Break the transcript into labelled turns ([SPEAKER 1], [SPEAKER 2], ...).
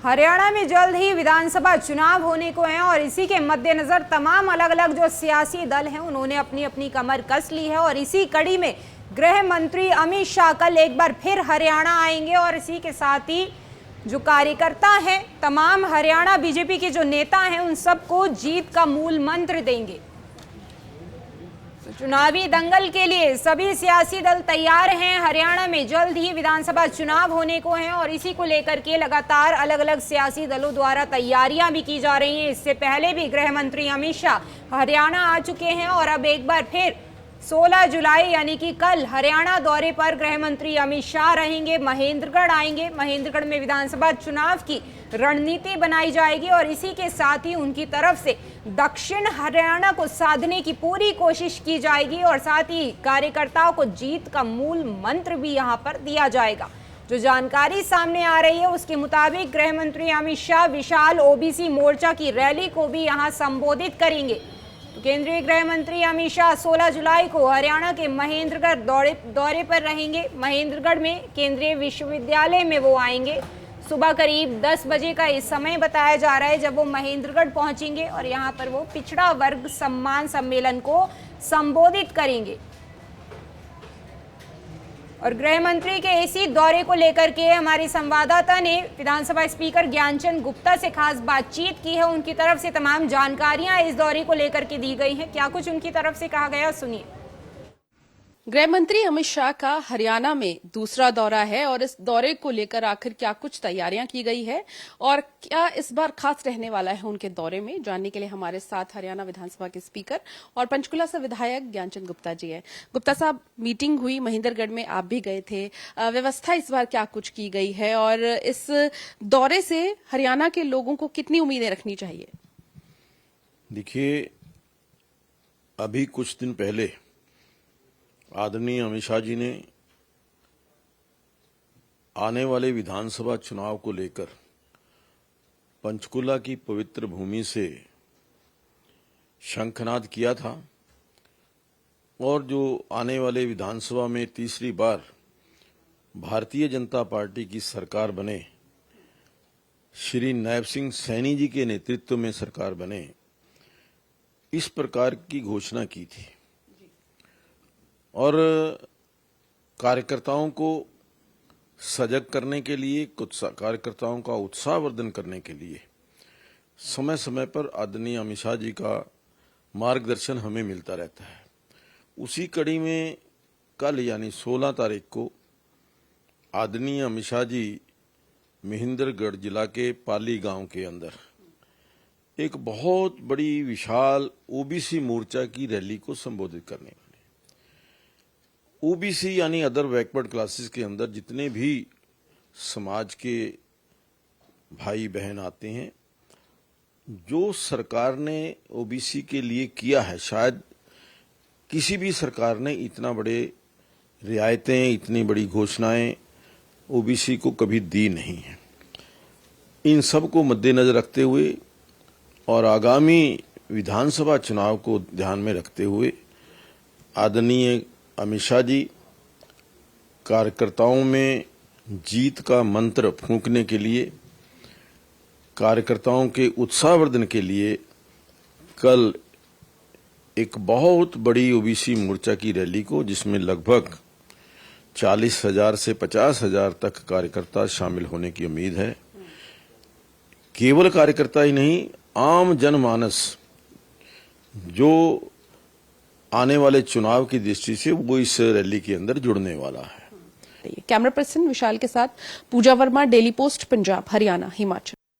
[SPEAKER 1] हरियाणा में जल्द ही विधानसभा चुनाव होने को हैं और इसी के मद्देनजर तमाम अलग अलग जो सियासी दल हैं उन्होंने अपनी अपनी कमर कस ली है। और इसी कड़ी में गृह मंत्री अमित शाह कल एक बार फिर हरियाणा आएंगे और इसी के साथ ही जो कार्यकर्ता हैं, तमाम हरियाणा बीजेपी के जो नेता हैं, उन सबको जीत का मूल मंत्र देंगे। चुनावी दंगल के लिए सभी सियासी दल तैयार हैं। हरियाणा में जल्द ही विधानसभा चुनाव होने को हैं और इसी को लेकर के लगातार अलग अलग सियासी दलों द्वारा तैयारियां भी की जा रही हैं। इससे पहले भी गृह मंत्री अमित शाह हरियाणा आ चुके हैं और अब एक बार फिर 16 जुलाई यानी कि कल हरियाणा दौरे पर गृह मंत्री अमित शाह रहेंगे। महेंद्रगढ़ आएंगे। महेंद्रगढ़ में विधानसभा चुनाव की रणनीति बनाई जाएगी और इसी के साथ ही उनकी तरफ से दक्षिण हरियाणा को साधने की पूरी कोशिश की जाएगी और साथ ही कार्यकर्ताओं को जीत का मूल मंत्र भी यहां पर दिया जाएगा। जो जानकारी सामने आ रही है उसके मुताबिक गृह मंत्री अमित शाह विशाल ओबीसी मोर्चा की रैली को भी यहां संबोधित करेंगे। तो केंद्रीय गृह मंत्री अमित शाह 16 जुलाई को हरियाणा के महेंद्रगढ़ दौरे पर रहेंगे। महेंद्रगढ़ में केंद्रीय विश्वविद्यालय में वो आएंगे। सुबह करीब 10 बजे का इस समय बताया जा रहा है जब वो महेंद्रगढ़ पहुंचेंगे और यहां पर वो पिछड़ा वर्ग सम्मान सम्मेलन को संबोधित करेंगे। और गृह मंत्री के इसी दौरे को लेकर के हमारी संवाददाता ने विधानसभा स्पीकर ज्ञानचंद गुप्ता से खास बातचीत की है। उनकी तरफ से तमाम जानकारियां इस दौरे को लेकर के दी गई हैं। क्या कुछ उनकी तरफ से कहा गया, सुनिए।
[SPEAKER 2] गृह मंत्री अमित शाह का हरियाणा में दूसरा दौरा है और इस दौरे को लेकर आखिर क्या कुछ तैयारियां की गई है और क्या इस बार खास रहने वाला है उनके दौरे में, जानने के लिए हमारे साथ हरियाणा विधानसभा के स्पीकर और पंचकुला से विधायक ज्ञानचंद गुप्ता जी हैं। गुप्ता साहब, मीटिंग हुई महेंद्रगढ़ में, आप भी गए थे। व्यवस्था इस बार क्या कुछ की गई है और इस दौरे से हरियाणा के लोगों को कितनी उम्मीदें रखनी चाहिए?
[SPEAKER 3] देखिए, अभी कुछ दिन पहले आदरणीय अमित शाह जी ने आने वाले विधानसभा चुनाव को लेकर पंचकुला की पवित्र भूमि से शंखनाद किया था और जो आने वाले विधानसभा में तीसरी बार भारतीय जनता पार्टी की सरकार बने, श्री नायब सिंह सैनी जी के नेतृत्व में सरकार बने, इस प्रकार की घोषणा की थी। और कार्यकर्ताओं को सजग करने के लिए, कुछ कार्यकर्ताओं का उत्साहवर्धन करने के लिए समय समय पर आदरणीय अमित शाह जी का मार्गदर्शन हमें मिलता रहता है। उसी कड़ी में कल यानी 16 तारीख को आदरणीय अमित शाह जी महेंद्रगढ़ जिला के पाली गांव के अंदर एक बहुत बड़ी विशाल ओबीसी मोर्चा की रैली को संबोधित करने वाले। ओबीसी यानी अदर बैकवर्ड क्लासेस के अंदर जितने भी समाज के भाई बहन आते हैं, जो सरकार ने ओबीसी के लिए किया है, शायद किसी भी सरकार ने इतना बड़े रियायतें, इतनी बड़ी घोषणाएं ओबीसी को कभी दी नहीं है। इन सब को मद्देनजर रखते हुए और आगामी विधानसभा चुनाव को ध्यान में रखते हुए आदरणीय अमित शाह जी कार्यकर्ताओं में जीत का मंत्र फूंकने के लिए, कार्यकर्ताओं के उत्साहवर्धन के लिए कल एक बहुत बड़ी ओबीसी मोर्चा की रैली को, जिसमें लगभग 40,000 से 50,000 तक कार्यकर्ता शामिल होने की उम्मीद है। केवल कार्यकर्ता ही नहीं, आम जनमानस जो आने वाले चुनाव की दृष्टि से वो इस रैली के अंदर जुड़ने वाला है।
[SPEAKER 2] कैमरा पर्सन विशाल के साथ पूजा वर्मा, डेली पोस्ट, पंजाब, हरियाणा, हिमाचल।